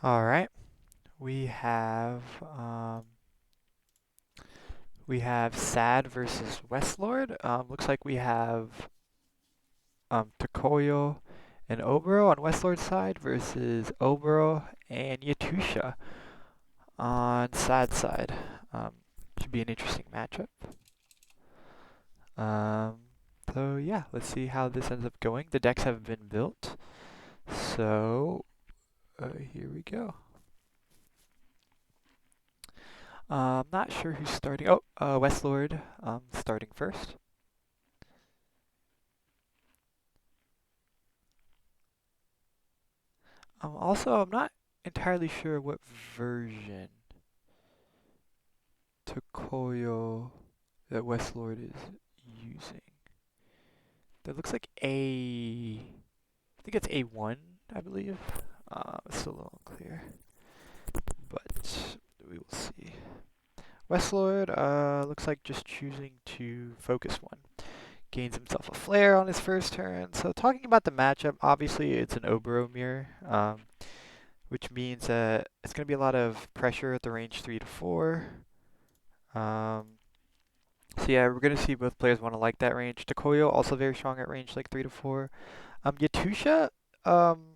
All right, we have um, we have Sad versus Weslord. Looks like we have Tokoyo and Oboro on Weslord's side versus Oboro and Yatusha on Sad side. Um, should be an interesting matchup. Um, so yeah, let's see how this ends up going. The decks have been built, so here we go. I'm not sure who's starting. Oh, Weslord starting first. Also, I'm not entirely sure what version Tokoyo that Weslord is using. That looks like I think it's A1, I believe. It's still a little unclear, but we will see. Weslord looks like just choosing to focus one. Gains himself a flare on his first turn. So talking about the matchup, obviously it's an Oboro mirror, which means that it's going to be a lot of pressure at the range 3 to 4. So yeah, we're going to see both players want to like that range. Takoyo also very strong at range like 3 to 4. Yatusha um,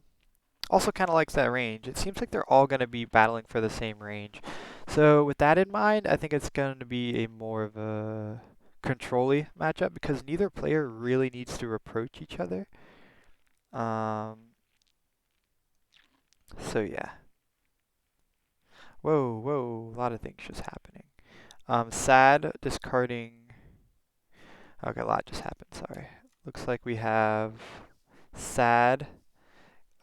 also kind of likes that range. It seems like they're all going to be battling for the same range. So with that in mind, I think it's going to be a more of a control-y matchup because neither player really needs to approach each other. So yeah. Whoa, whoa, a lot of things just happening. Sad discarding. Okay, a lot just happened. Sorry. Looks like we have Sad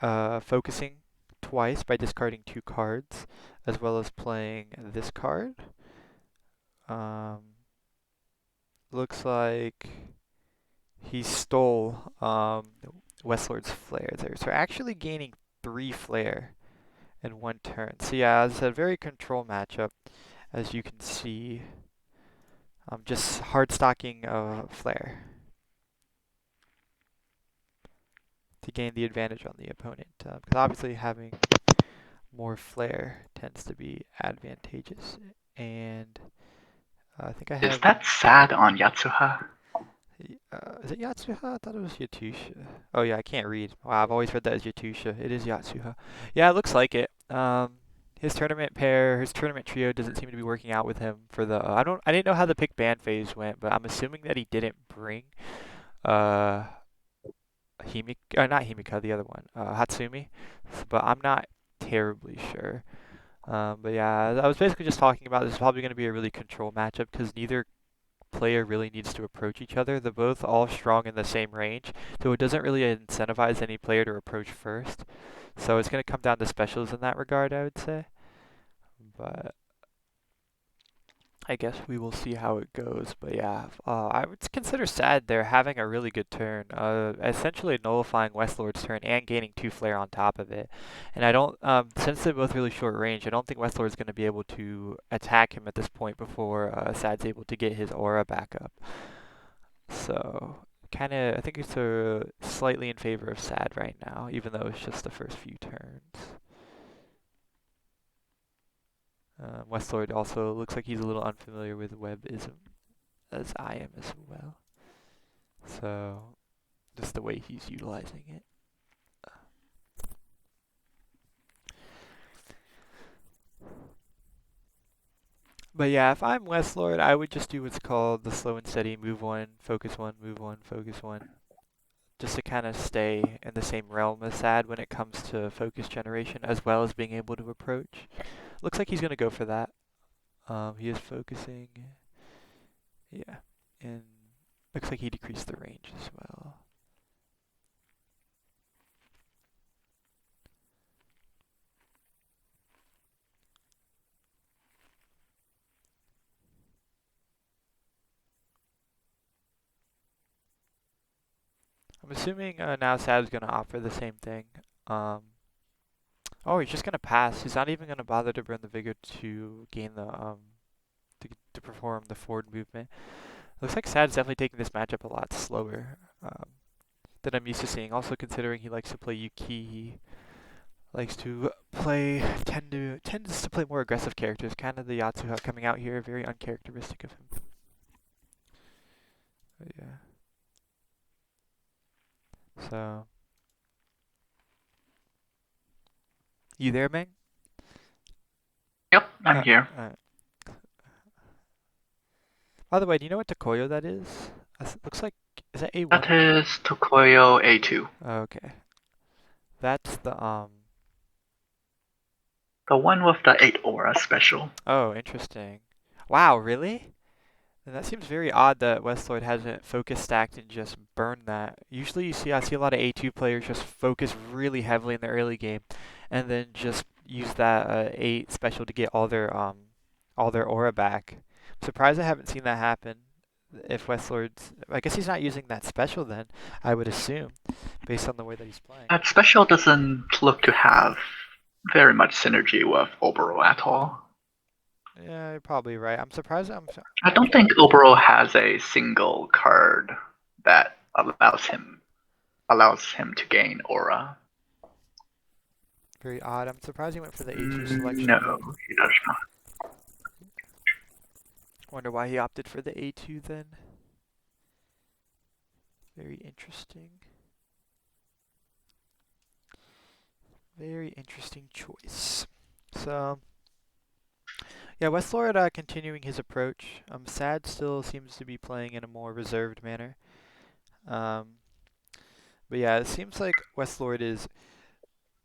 focusing twice by discarding 2 cards, as well as playing this card. Um, looks like he stole Weslord's flare there. So actually gaining 3 flare in 1 turn. So yeah, it's a very control matchup, as you can see. Just hard stocking flare to gain the advantage on the opponent. Because obviously having more flare tends to be advantageous. And I think I Is have. that sad on Yatsuha? Is it Yatsuha? I thought it was Yatusha. Oh yeah, I can't read. Wow, I've always read that as Yatusha. It is Yatsuha. Yeah, it looks like it. His tournament pair, his tournament trio doesn't seem to be working out with him for the. I didn't know how the pick ban phase went, but I'm assuming that he didn't bring uh Himika, not Himika, the other one, Hatsumi. But I'm not terribly sure. But yeah, I was basically just talking about this is probably going to be a really control matchup because neither player really needs to approach each other. They're both all strong in the same range, so it doesn't really incentivize any player to approach first. So it's going to come down to specials in that regard, I would say. But I guess we will see how it goes. But yeah, I would consider Sad they're having a really good turn, essentially nullifying Westlord's turn and gaining 2 flare on top of it. And I don't, since they're both really short range, I don't think Westlord's going to be able to attack him at this point before Sad's able to get his aura back up. So kind of, I think it's slightly in favor of Sad right now, even though it's just the first few turns. Westlord also looks like he's a little unfamiliar with webism, as I am as well. So just the way he's utilizing it. But yeah, if I'm Westlord, I would just do what's called the slow and steady move one, move one, focus one, just to kind of stay in the same realm as Sad when it comes to focus generation, as well as being able to approach. Looks like he's going to go for that. He is focusing. Yeah. And looks like he decreased the range as well. I'm assuming now Sad's going to opt for the same thing. Um, oh, he's just going to pass. He's not even going to bother to burn the vigor to gain the to perform the forward movement. Looks like Sad's definitely taking this matchup a lot slower than I'm used to seeing. Also considering he likes to play Yuki likes to tends to play more aggressive characters. Kind of the Yatsuha coming out here, very uncharacteristic of him. But yeah. So, you there, Meng? Yep, I'm Uh, here. uh, by the way, do you know what Tokoyo that is? Looks like, is that A1 That or A2? is Tokoyo A2. Okay. That's The one with the 8 aura special. oh, interesting. Wow, really? And that seems very odd that Weslord hasn't focus stacked and just burned that. Usually I see a lot of A2 players just focus really heavily in the early game and then just use that 8 special to get all their aura back. I'm surprised I haven't seen that happen. If Weslord's, I guess he's not using that special then, I would assume, based on the way that he's playing. That special doesn't look to have very much synergy with Oboro at all. Yeah, you're probably right. I'm surprised. I don't think Oboro has a single card that allows him to gain aura. Very odd. I'm surprised he went for the A2 No, selection then. he does not. Wonder why he opted for the A2 then. Very interesting. Very interesting choice. So, yeah, Weslord continuing his approach. Sad still seems to be playing in a more reserved manner. Um, but yeah, it seems like Weslord is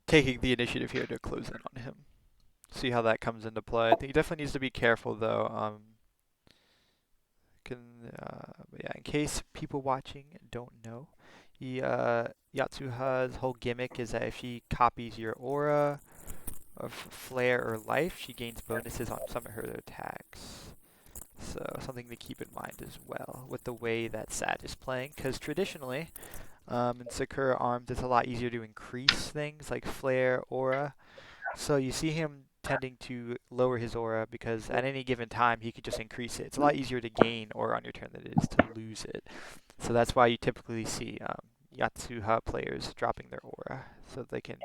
taking the initiative here to close in on him. See how that comes into play. I think he definitely needs to be careful though. Can but yeah, in case people watching don't know, Yatsuha's whole gimmick is that if she copies your aura of flare or life, she gains bonuses on some of her attacks. So something to keep in mind as well with the way that Sad is playing, because traditionally, in Sakura Arms, it's a lot easier to increase things like flare, aura. So you see him tending to lower his aura because at any given time he could just increase it. It's a lot easier to gain aura on your turn than it is to lose it. So that's why you typically see Yatsuha players dropping their aura so they can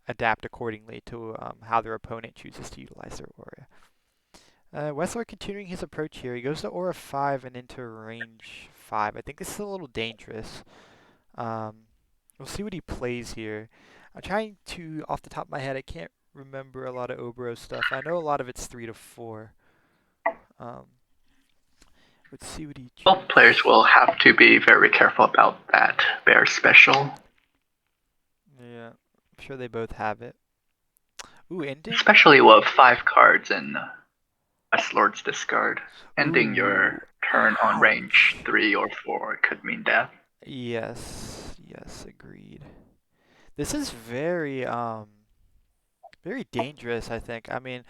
adapt accordingly to how their opponent chooses to utilize their aura. Weslord continuing his approach here. He goes to aura 5 and into range 5. I think this is a little dangerous. Um, we'll see what he plays here. I'm trying to, off the top of my head, I can't remember a lot of Obro stuff. I know a lot of it's 3 to 4. Um, let's see what he Both chooses. players will have to be very careful about that bear special. Yeah, I'm sure they both have it. Ooh, ending. Especially with 5 cards in Weslord's discard. Ending Ooh, your turn on range ouch. 3 or 4 could mean death. Yes, yes, agreed. This is very dangerous, I think. I mean,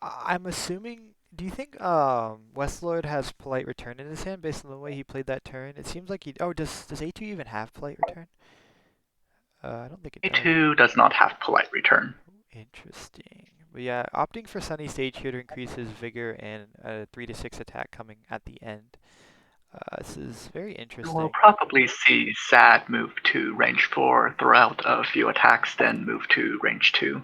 I'm assuming. Do you think Weslord has polite return in his hand based on the way he played that turn? It seems like he. Oh, does A2 even have polite return? I don't think it does. A2 does not have polite return. Interesting. But yeah, opting for Sunny Stage here to increase his vigor and a 3 to 6 attack coming at the end. This is very You will interesting. probably see Sad move to range 4, throw out a few attacks, then move to range 2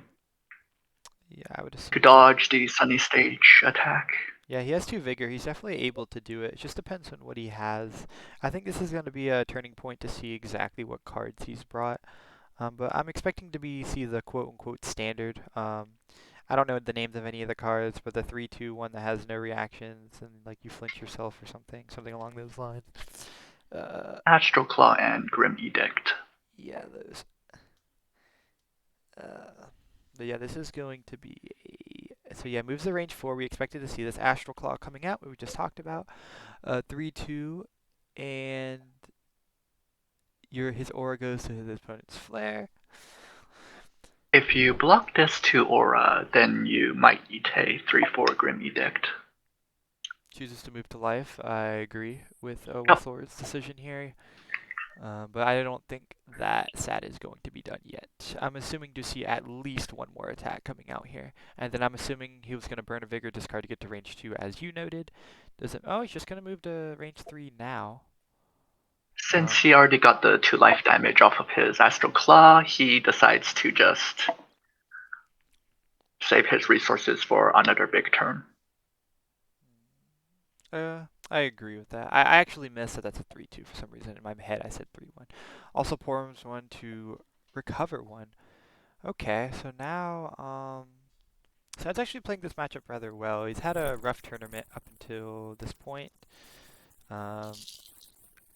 Yeah, I would to assume so. dodge the Sunny Stage attack. Yeah, he has 2 vigor. He's definitely able to do it. It just depends on what he has. I think this is going to be a turning point to see exactly what cards he's brought. But I'm expecting to see the quote-unquote standard. I don't know the names of any of the cards, but the 3/2 one that has no reactions and like you flinch yourself or something along those lines. Uh, Astral Claw and Grim Edict. yeah, those. But yeah, this is going to be so yeah, moves the range 4. We expected to see this Astral Claw coming out, what we just talked about. 3/2, and his aura goes to his opponent's flare. If you block this to Aura, then you might eat a 3/4 Grim Edict. Chooses to move to life. I agree with Yep. Weslord's decision here. But I don't think that Sad is going to be done yet. I'm assuming to see at least one more attack coming out here. And then I'm assuming he was going to burn a Vigor discard to get to range 2, as you noted. Does it? Oh, he's just going to move to range 3 now. Since he already got the 2 life damage off of his Astral Claw, he decides to just save his resources for another big turn. I agree with that. I actually missed that that's a 3-2 for some reason. In my head, I said 3-1. Also, Porum's 1 to recover 1. Okay, so now, Sad's actually playing this matchup rather well. He's had a rough tournament up until this point, um,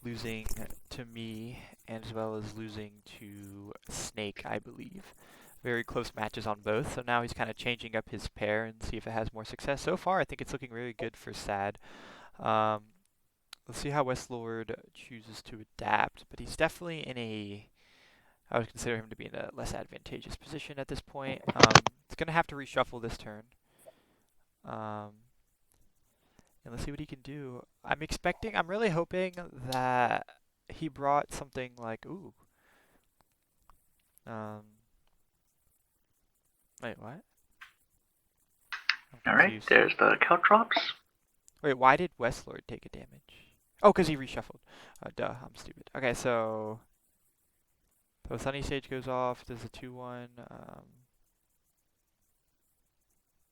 losing to me and as well as losing to Snake, I believe. Very close matches on both, so now he's kind of changing up his pair and see if it has more success. So far, I think it's looking really good for Sad. Um, let's see how Weslord chooses to adapt, but he's definitely in a I would consider him to be in a less advantageous position at this point. He's going to have to reshuffle this turn. Um, and let's see what he can do. I'm really hoping that he brought something like, ooh. Um, wait, what? I'm Alright, confused. there's the Caltrops. Wait, why did Weslord take a damage? Oh, because he reshuffled. Duh, I'm stupid. Okay, so Sunny Stage goes off. There's a 2-1.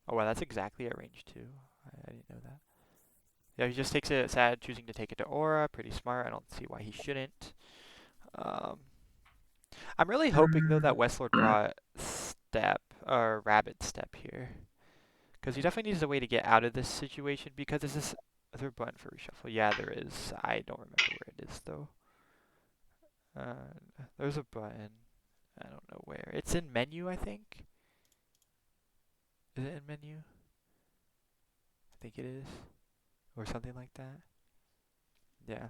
Oh, wow, that's exactly at range 2. I didn't know that. Yeah, he just takes it Sad, choosing to take it to Aura. Pretty smart. I don't see why he shouldn't. Um, I'm really hoping, though, that Weslord brought Step, or Rabbit Step here. Because he definitely needs a way to get out of this situation, because is there a button for reshuffle? Yeah, there is. I don't remember where it is, though. There's a button. I don't know where. It's in menu, I think. Is it in menu? I think it is. Or something like that. Yeah.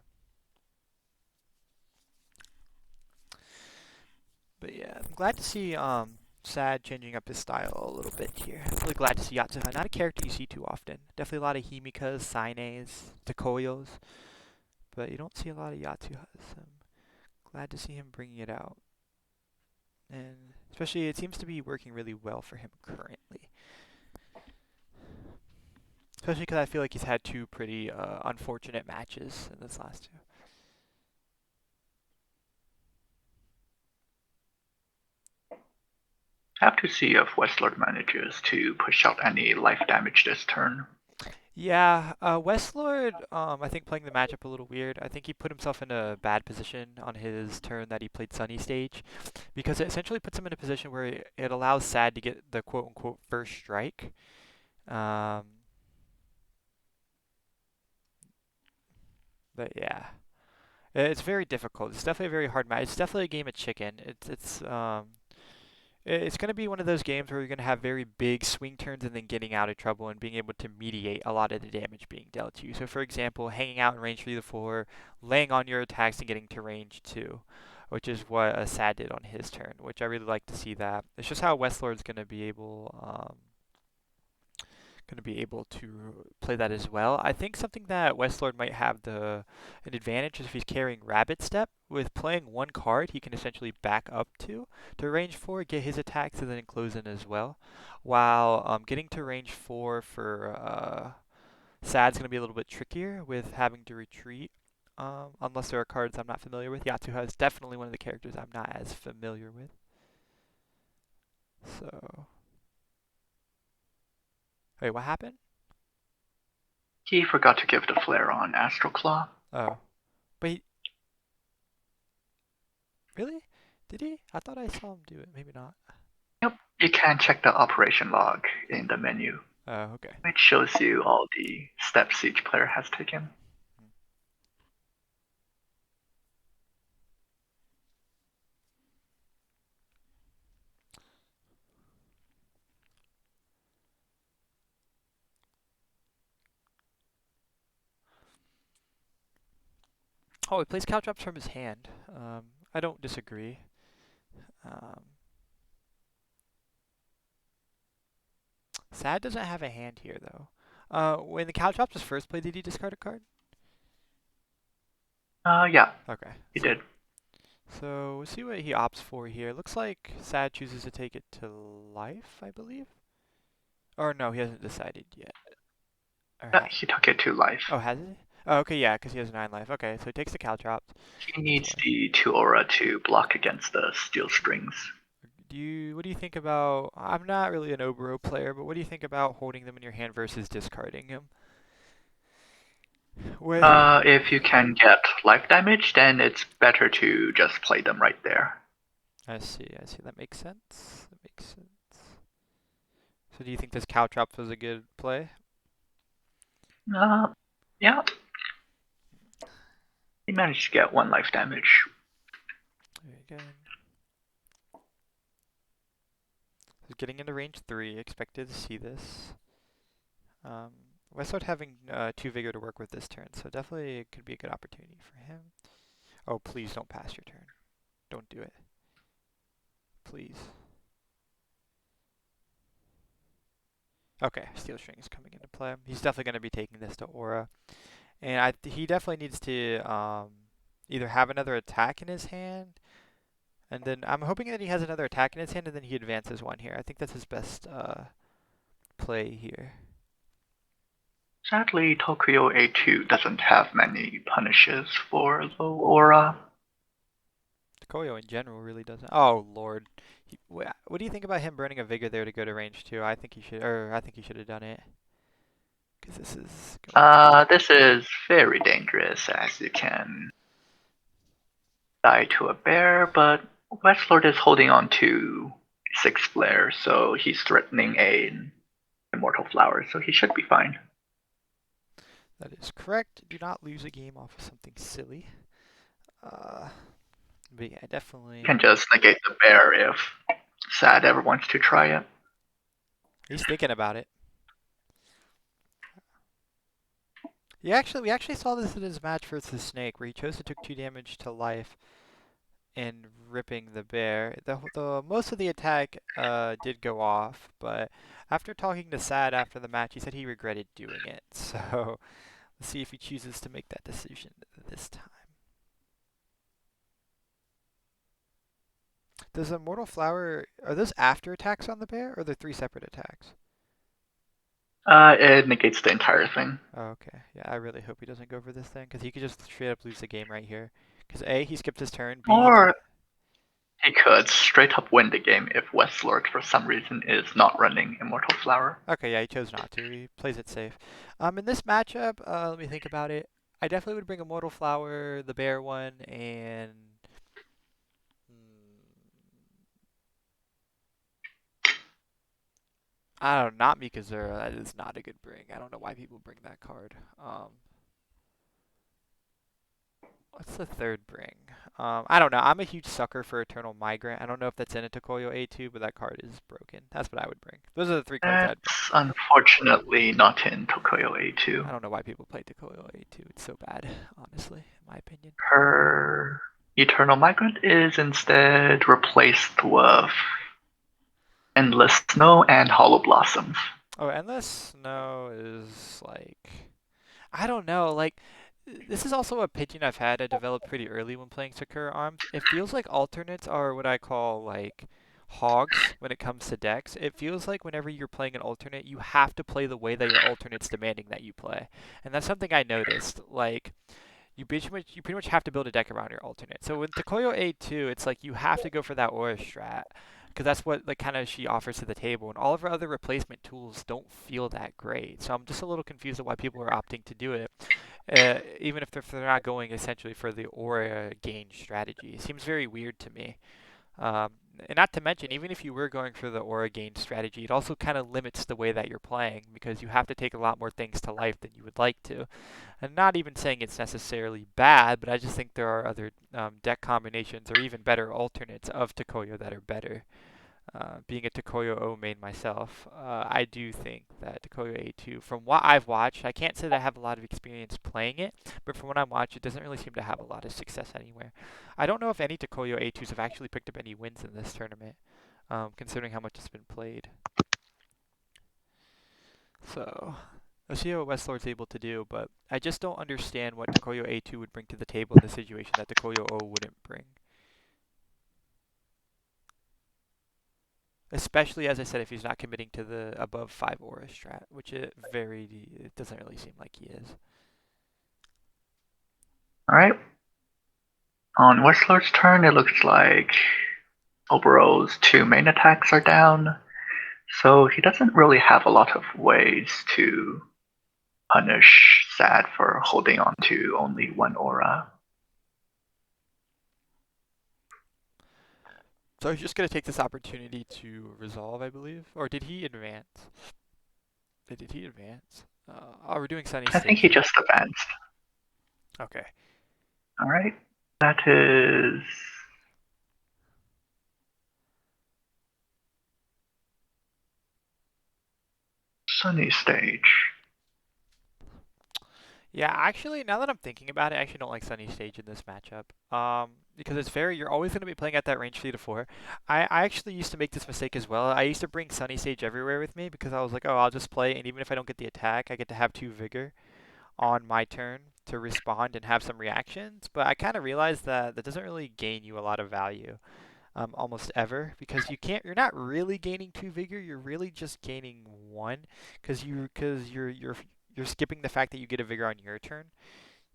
But yeah, I'm glad to see Sad changing up his style a little bit here. I'm really glad to see Yatsuha. Not a character you see too often. Definitely a lot of Himikas, Saines, Takoyos, but you don't see a lot of Yatsuhas. I'm glad to see him bringing it out. And especially, it seems to be working really well for him currently. Especially because I feel like he's had two pretty unfortunate matches in this last two. Have to see if Weslord manages to push out any life damage this turn. Yeah, Weslord, I think playing the matchup a little weird. I think he put himself in a bad position on his turn that he played Sunny Stage, because it essentially puts him in a position where it allows Sad to get the quote-unquote first strike. Um, but yeah, it's very difficult. It's definitely a very hard match. It's definitely a game of chicken. It's going to be one of those games where you're going to have very big swing turns and then getting out of trouble and being able to mediate a lot of the damage being dealt to you. So, for example, hanging out in range 3 to 4, laying on your attacks and getting to range 2, which is what Sad did on his turn, which I really like to see that. It's just how Westlord's going to be able to play that as well. I think something that Weslord might have an advantage is if he's carrying Rabbit Step. With playing one card, he can essentially back up to range 4, get his attacks, and then close in as well. While getting to range 4 for Sad's going to be a little bit trickier with having to retreat. Unless there are cards I'm not familiar with. Yatsuha is definitely one of the characters I'm not as familiar with. So, wait, what happened? He forgot to give the flare on Astral Claw. Oh, but really? Did he? I thought I saw him do it. Maybe not. Yep, you can check the operation log in the menu, Oh, okay. which shows you all the steps each player has taken. Oh, he plays caltrops from his hand. I don't disagree. Um, Sad doesn't have a hand here, though. When the caltrops was first played, did he discard a card? Yeah, Okay. he did. So we'll see what he opts for here. Looks like Sad chooses to take it to life, I believe. Or no, he hasn't decided yet. Or Yeah, he took it to life. oh, has he? Oh, okay, yeah, because he has 9 life. Okay, so he takes the Caltrop He to needs play. the 2 aura to block against the steel strings. What do you think about? I'm not really an Oboro player, but what do you think about holding them in your hand versus discarding them? With If you can get life damage, then it's better to just play them right there. I see. That makes sense. That makes sense. So do you think this Caltrops was a good play? Uh, yeah, he managed to get 1 life damage. Very good. He's getting into range 3. Expected to see this. Um, Weslord having 2 vigor to work with this turn, so definitely it could be a good opportunity for him. Oh, please don't pass your turn. Don't do it. Please. Okay, Steel String is coming into play. He's definitely going to be taking this to Aura. And he definitely needs to either have another attack in his hand, and then I'm hoping that he has another attack in his hand, and then he advances 1 here. I think that's his best play here. Sadly, Tokyo A2 doesn't have many punishes for low aura. Koyo in general really doesn't. Oh Lord, what do you think about him burning a vigor there to go to range 2? I think he should, or I think he should have done it because this is going to be. This is very dangerous as you can die to a bear, but Weslord is holding on to 6 flare, so he's threatening a immortal flower, so he should be fine. That is correct. Do not lose a game off of something silly. Uh, but yeah, You definitely. can just negate the bear if Sad ever wants to try it. He's thinking about it. We actually saw this in his match versus Snake, where he chose to take 2 damage to life and ripping the bear. The most of the attack did go off, but after talking to Sad after the match, he said he regretted doing it. So let's see if he chooses to make that decision this time. Does a Mortal Flower, are those after attacks on the bear, or are they 3 separate attacks? It negates the entire thing. Oh, okay. Yeah, I really hope he doesn't go for this thing, because he could just straight up lose the game right here. Because A, he skipped his turn. B, Or he could straight up win the game if Weslord for some reason is not running Immortal Flower. okay, yeah, he chose not to. He plays it safe. In this matchup, let me think about it. I definitely would bring a Mortal Flower, the bear one, and I don't know, not Mikazura. That is not a good bring. I don't know why people bring that card. What's the third bring? I don't know. I'm a huge sucker for Eternal Migrant. I don't know if that's in a Tokoyo A2, but that card is broken. That's what I would bring. Those are the 3 cards I'd bring. That's unfortunately not in Tokoyo A2. I don't know why people play Tokoyo A2. It's so bad, honestly, in my opinion. Her Eternal Migrant is instead replaced with Endless Snow and Hollow Blossoms. Oh, Endless Snow is like, I don't know. Like, this is also a opinion I've had. I developed pretty early when playing Sakura Arms. It feels like alternates are what I call like hogs when it comes to decks. It feels like whenever you're playing an alternate, you have to play the way that your alternate's demanding that you play, and that's something I noticed. Like, you pretty much have to build a deck around your alternate. So with Takoyo A2, it's like you have to go for that aura strat because that's what like kind of she offers to the table, and all of her other replacement tools don't feel that great. So I'm just a little confused at why people are opting to do it, even if they're not going essentially for the aura gain strategy. It seems very weird to me. Um, and not to mention, even if you were going for the aura gain strategy, it also kind of limits the way that you're playing because you have to take a lot more things to life than you would like to. And not even saying it's necessarily bad, but I just think there are other deck combinations or even better alternates of Tokoyo that are better. Being a Tokoyo O main myself, I do think that Tokoyo A2, from what I've watched, I can't say that I have a lot of experience playing it, but from what I watched, it doesn't really seem to have a lot of success anywhere. I don't know if any Tokoyo A2s have actually picked up any wins in this tournament, considering how much it's been played. So, let's see what Weslord's able to do, but I just don't understand what Tokoyo A2 would bring to the table in the situation that Tokoyo O wouldn't bring. Especially, as I said, if he's not committing to the above 5 aura strat, which it doesn't really seem like he is. Alright. On Weslord's turn, it looks like Obero's two main attacks are down, so he doesn't really have a lot of ways to punish Sad for holding on to only one aura. So he's just gonna take this opportunity to resolve, I believe. Or did he advance? Did he advance? Oh, we're doing Sunny I think Stage he here. just advanced. Okay. Alright. That is Sunny Stage. Yeah, actually, now that I'm thinking about it, I actually don't like Sunny Stage in this matchup. Because it's very, you're always going to be playing at that range 3 to 4. I actually used to make this mistake as well. I used to bring Sunny Stage everywhere with me because I was like, oh, I'll just play, and even if I don't get the attack, I get to have 2 Vigor on my turn to respond and have some reactions. But I kind of realized that that doesn't really gain you a lot of value. Almost ever because you're not really gaining 2 vigor, you're really just gaining 1 because you're skipping the fact that you get a vigor on your turn.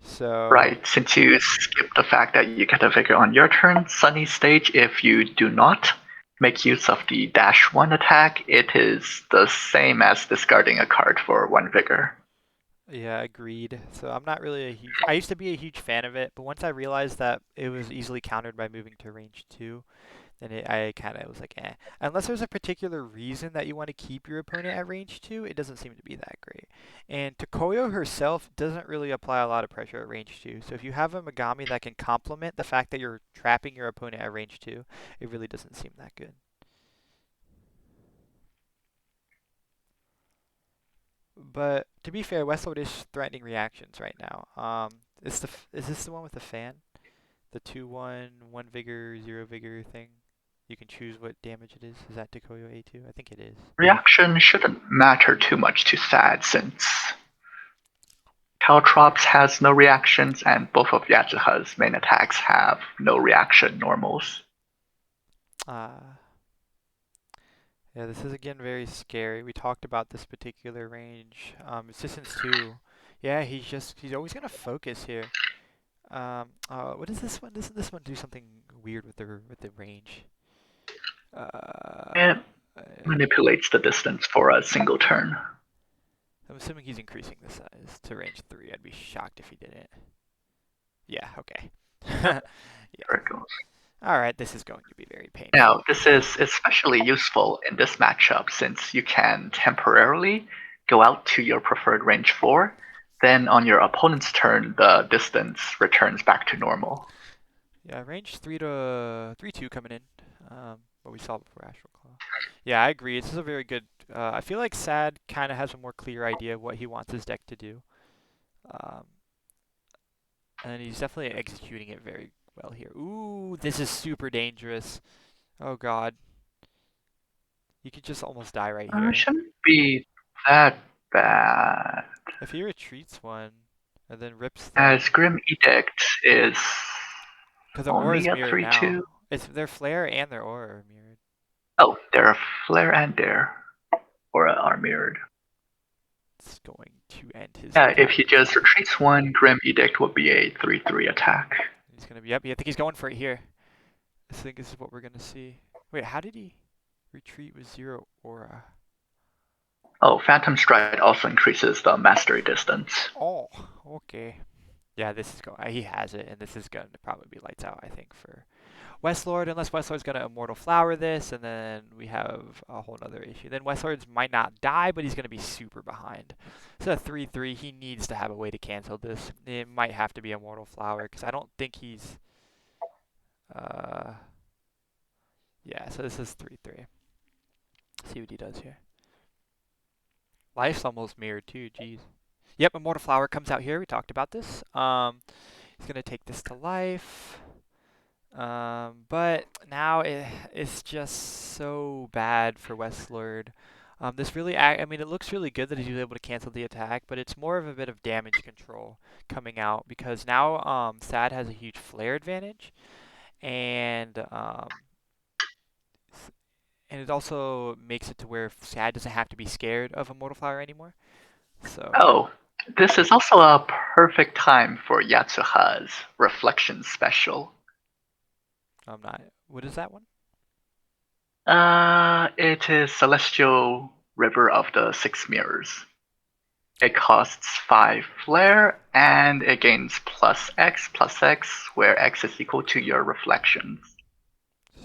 So Right, since you skip the fact that you get a vigor on your turn, Sunny Stage, if you do not make use of the dash 1 attack, it is the same as discarding a card for 1 vigor. yeah, agreed. So I'm not really a huge I used to be a huge fan of it, but once I realized that it was easily countered by moving to range 2, then I kind of was like, eh. Unless there's a particular reason that you want to keep your opponent at range 2, it doesn't seem to be that great. And Tokoyo herself doesn't really apply a lot of pressure at range 2. So if you have a Megami that can complement the fact that you're trapping your opponent at range 2, it really doesn't seem that good. But to be fair, Weslord is threatening reactions right now. Is this the one with the fan? The 2/1, 1 vigor, 0 vigor thing? You can choose what damage it is. Is that Tokoyo A2? I think it is. Reaction shouldn't matter too much to Sad since Caltrops has no reactions and both of Yasuha's main attacks have no reaction normals. Uh, yeah, this is again very scary. We talked about this particular range. Resistance 2. Yeah, he's always gonna focus here. What is this one? Doesn't this one do something weird with the range? Uh, It uh, manipulates the distance for a single turn. I'm assuming he's increasing the size to range 3. I'd be shocked if he didn't. Yeah, okay. Yeah. There it goes. Alright, this is going to be very Now, painful. this is especially useful in this matchup since you can temporarily go out to your preferred range 4, then on your opponent's turn, the distance returns back to normal. Yeah, range 3 2 coming in. What we saw before Astral Claw. Yeah, I agree. This is a very good. I feel like Sad kind of has a more clear idea of what he wants his deck to do. Um, and he's definitely executing it very well here. Ooh, this is super dangerous. Oh god. You could just almost die right here. Shouldn't be that bad, If he retreats one and then rips them. as Grim Edict is Because the aura only is a mirrored 3/2. now. It's their flare and their aura are mirrored. Oh, their Flare and their Aura are mirrored. It's going to end his Yeah, if attack he range. just retreats one, Grim Edict would be a 3/3 attack. He's gonna be up. Yeah, I think he's going for it here. I think this is what we're gonna see. Wait, how did he retreat with 0 aura? Oh, Phantom Stride also increases the mastery distance. Oh, okay. Yeah, this is going. He has it, and this is going to probably be lights out. I think for Weslord, unless Weslord's gonna Immortal Flower this, and then we have a whole other issue. Then Weslord's might not die, but he's gonna be super behind. So a 3/3, he needs to have a way to cancel this. It might have to be Immortal Flower because I don't think he's. Uh, yeah. So this is 3/3. See what he does here. Life's almost mirrored too. Jeez. Yep, Immortal Flower comes out here. We talked about this. He's gonna take this to life. But now it's just so bad for Weslord. This really, I mean, it looks really good that he's able to cancel the attack, but it's more of a bit of damage control coming out because now Sad has a huge flare advantage, and and it also makes it to where Sad doesn't have to be scared of Immortal Flower anymore. So Oh, This is also a perfect time for Yatsuha's Reflection Special. I'm not. What is that one? It is Celestial River of the Six Mirrors. It costs 5 flare, and it gains plus X, where X is equal to your reflections.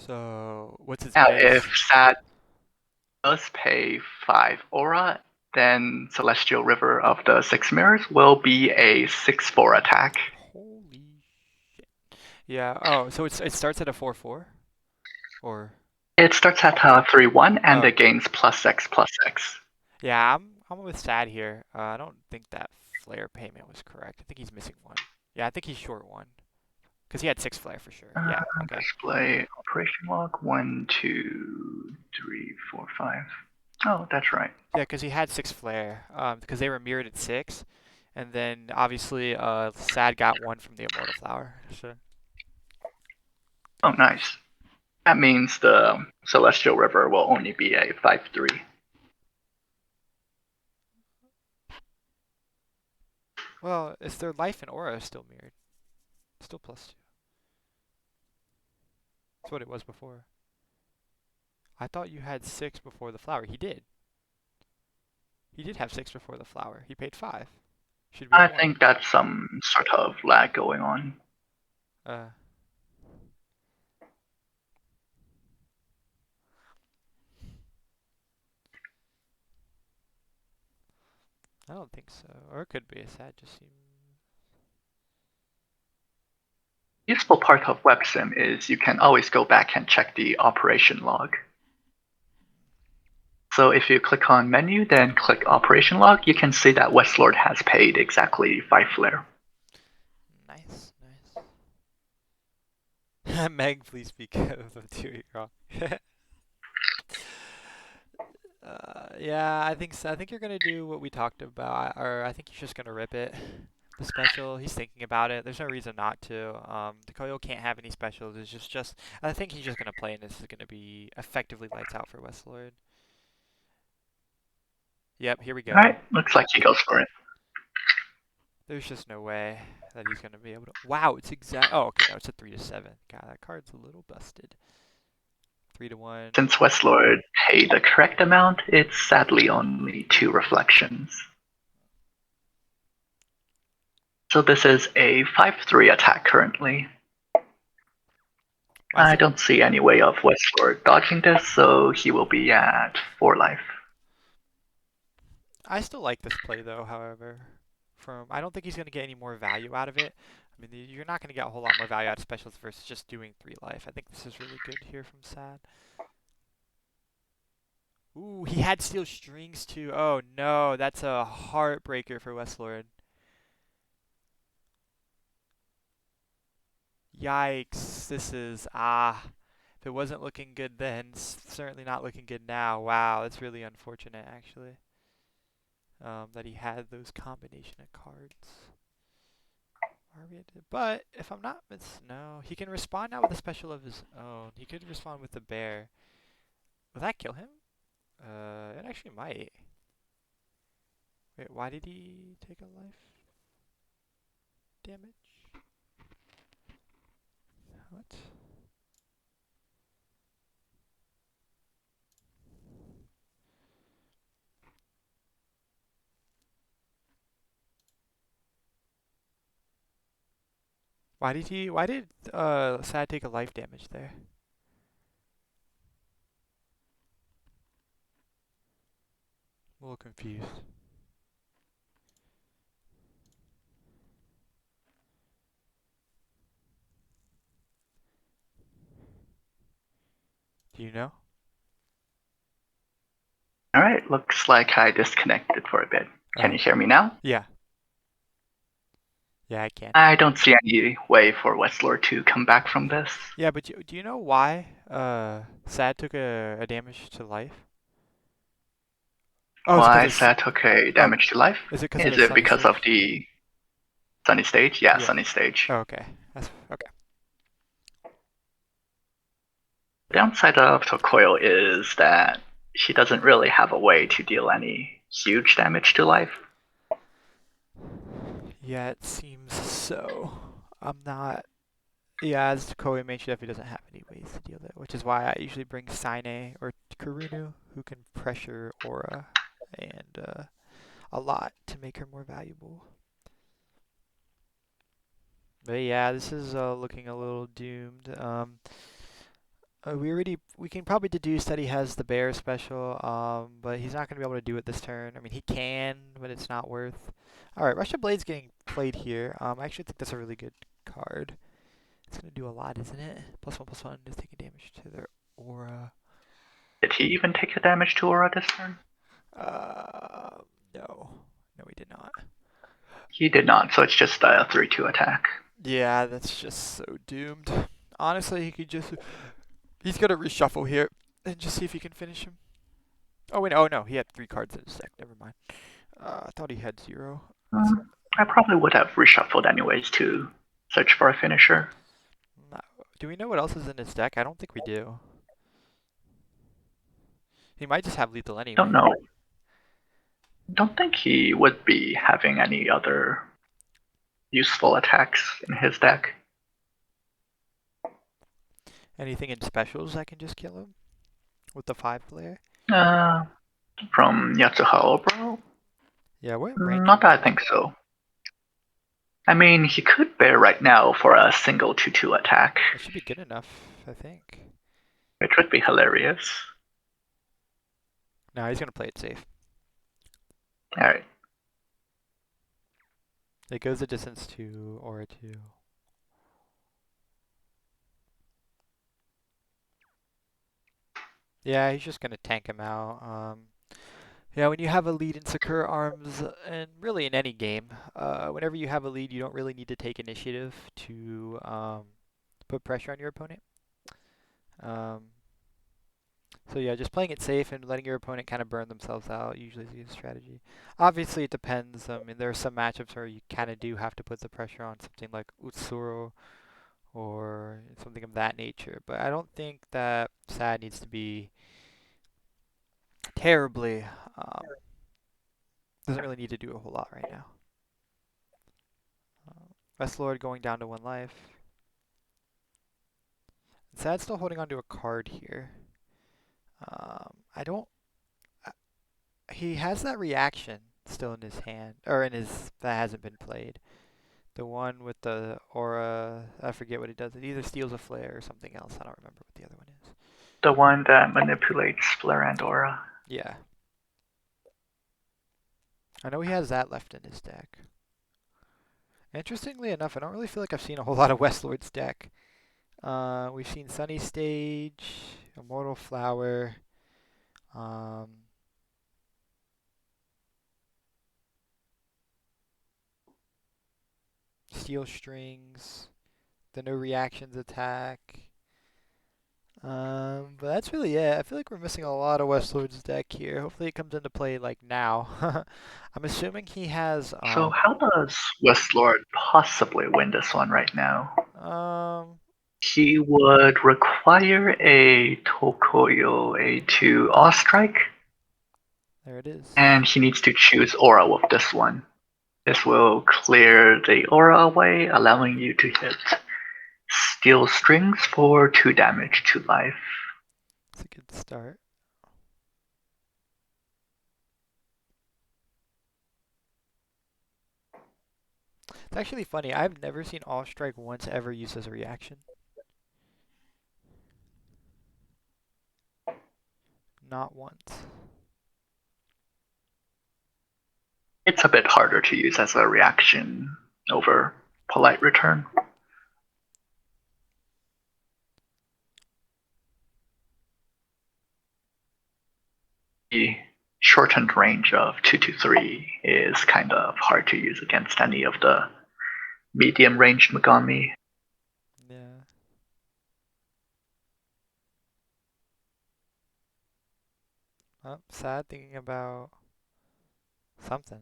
So, what's its Now, base? if Sad does pay 5 aura, then Celestial River of the Six Mirrors will be a 6/4 attack. Holy shit. Yeah. Oh, so it starts at a 4/4, or It starts at 3/1 and oh it gains plus X. yeah. I'm with Sad here. I don't think that flare payment was correct. I think he's missing one. Yeah, I think he's short one because he had 6 flare for sure. Yeah. Okay. Display operation log 1, 2, 3, 4, 5. Oh, that's right. Yeah, because he had 6 flare. Because they were mirrored at 6, and then obviously Sad got one from the Immortal Flower. So Oh, nice. That means the Celestial River will only be a 5/3. well, is their life and aura still mirrored? Still +2. That's what it was before. I thought you had 6 before the flower. He did. He did have 6 before the flower. He paid 5. Should be I 1. think that's some sort of lag going on. Uh, I don't think so. Or it could be. Sad just seems. Useful part of WebSim is you can always go back and check the operation log. So if you click on menu, then click operation log, you can see that Weslord has paid exactly 5 flare. Nice, nice. Meg, please speak of the 2 wrong. Yeah, I think so. I think you're gonna do what we talked about, or I think he's just gonna rip it. The special, he's thinking about it. There's no reason not to. Koyo can't have any specials. It's just. I think he's just gonna play, and this is gonna be effectively lights out for Weslord. Yep, here we go. Alright, looks like he goes for it. There's just no way that he's gonna be able to. Wow, it's exact. Oh, okay, no, it's a 3-7. God, that card's a little busted. 3-1. Since Weslord paid the correct amount, it's sadly only 2 reflections. So this is a 5/3 attack currently. I don't see any way of Weslord dodging this, so he will be at 4 life. I still like this play though, however. I don't think he's going to get any more value out of it. I mean, you're not going to get a whole lot more value out of specials versus just doing 3 life. I think this is really good here from Sad. Ooh, he had steel strings too. Oh no, that's a heartbreaker for Weslord. Yikes, this is, if it wasn't looking good then, it's certainly not looking good now. Wow, that's really unfortunate actually. That he had those combination of cards. But if I'm not no, he can respond now with a special of his own. He could respond with the bear. Will that kill him? It actually might. Wait, why did he take a life damage? What? Why did Sad take a life damage there? I'm a little confused. Do you know? Alright, looks like I disconnected for a bit. Can Oh. you hear me now? Yeah. Yeah, I can. I don't see any way for Weslord to come back from this. Yeah, but do you know why Sad took a damage to life? Oh, is it because Why it's Sad took a oh, damage to life? is it because of Is the it sunny because of stage? the sunny stage? Yeah, Yeah. sunny stage. Oh, okay. That's okay. The downside of Tokoyo is that she doesn't really have a way to deal any huge damage to life. Yeah, it seems so. I'm not. Yeah, as Koei mentioned, if he doesn't have any ways to deal with it, which is why I usually bring Saine or Karunu, who can pressure Aura and a lot to make her more valuable. But yeah, this is looking a little doomed. We can probably deduce that he has the bear special, but he's not gonna be able to do it this turn. I mean, he can, but it's not worth. All right, Russian Blade's getting played here. I actually think that's a really good card. It's gonna do a lot, isn't it? +1/+1 is taking damage to their aura. Did he even take the damage to Aura this turn? No, no, he did not. He did not, so it's just a 3-2 attack. Yeah, that's just so doomed. Honestly, he could just. He's gonna reshuffle here and just see if he can finish him. Oh wait, oh no, he had 3 cards in his deck. Never mind. I thought he had 0. Let's. I probably would have reshuffled anyways to search for a finisher. No. Do we know what else is in his deck? I don't think we do. He might just have lethal Don't anyway. know. Don't think he would be having any other useful attacks in his deck. Anything in specials I can just kill him with the 5 player? Uh, from Yatsuhao, bro? Yeah, what range are Not we that I in? think so. I mean, he could bear right now for a single 2-2 attack. That should be good enough, I think. It would be hilarious. No, he's gonna play it safe. Alright. It goes a distance 2 or a 2. Yeah, he's just gonna tank him out. Yeah, when you have a lead in Sakura Arms, and really in any game, whenever you have a lead, you don't really need to take initiative to put pressure on your opponent. Um, so yeah, just playing it safe and letting your opponent kind of burn themselves out usually is a good strategy. Obviously, it depends. I mean, there are some matchups where you kind of do have to put the pressure on something like Utsuro or something of that nature. But I don't think that Sad needs to be terribly. Doesn't really need to do a whole lot right now. Weslord going down to 1 life. Sad's still holding on to a card here. I don't. He has that reaction still in his hand, or in his that hasn't been played. The one with the aura. I forget what it does. It either steals a flare or something else. I don't remember what the other one is. The one that manipulates Flare and Aura. Yeah, I know he has that left in his deck. Interestingly enough, I don't really feel like I've seen a whole lot of Westlord's deck. We've seen Sunny Stage, Immortal Flower, um, Steel Strings, the no reactions attack. But that's really it. I feel like we're missing a lot of Westlord's deck here. Hopefully it comes into play like now. I'm assuming he has So how does Weslord possibly win this one right now? um He would require a Tokoyo A2 All-Strike, there it is. and he needs to choose Aura with this one. This will clear the Aura away, allowing you to hit Steel Strings for 2 damage to life. It's a good start. It's actually funny. I've never seen All Strike once ever used as a reaction. Not once. It's a bit harder to use as a reaction over Polite Return. The shortened range of 2-3 is kind of hard to use against any of the medium ranged Megami. Yeah. Oh, Sad thinking about something.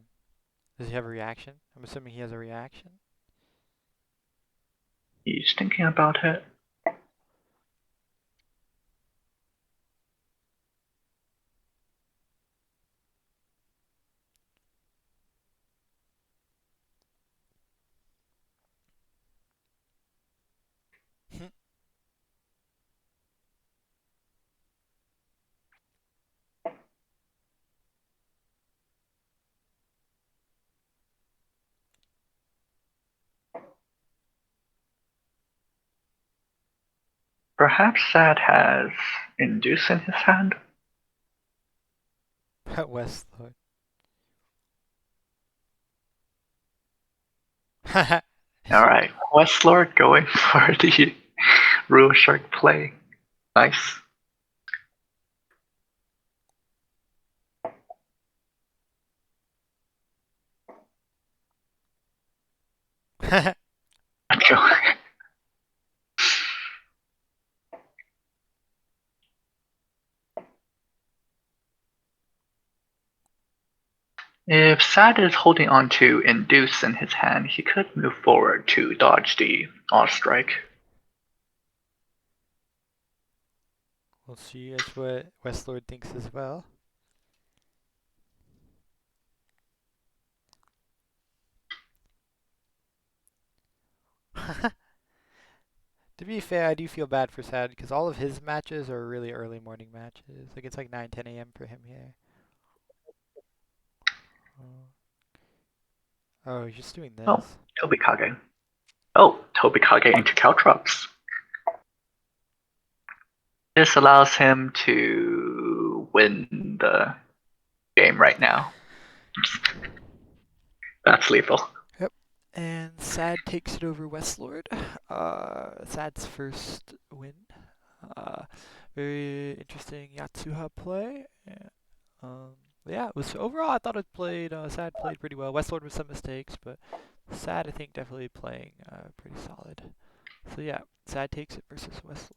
Does he have a reaction? I'm assuming he has a reaction. He's thinking about it. Perhaps Sad has Induce in his hand? Weslord. Alright, Weslord going for the Rule Shark play. Nice. If Sad is holding on to Induce in his hand, he could move forward to dodge the odd strike. We'll see. That's what Weslord thinks as well. To be fair, I do feel bad for Sad because all of his matches are really early morning matches. Like it's like 9, 10 a.m. for him here. Oh, he's just doing Oh, this. Tobikage. Oh, Tobikage into Caltrops. This allows him to win the game right now. That's lethal. Yep. And Sad takes it over Weslord. Sad's first win. Uh, Very interesting Yatsuha play. Um, yeah, it was overall. I thought it played. Sad played pretty well. Weslord with some mistakes, but Sad I think definitely playing pretty solid. So yeah, Sad takes it versus Weslord.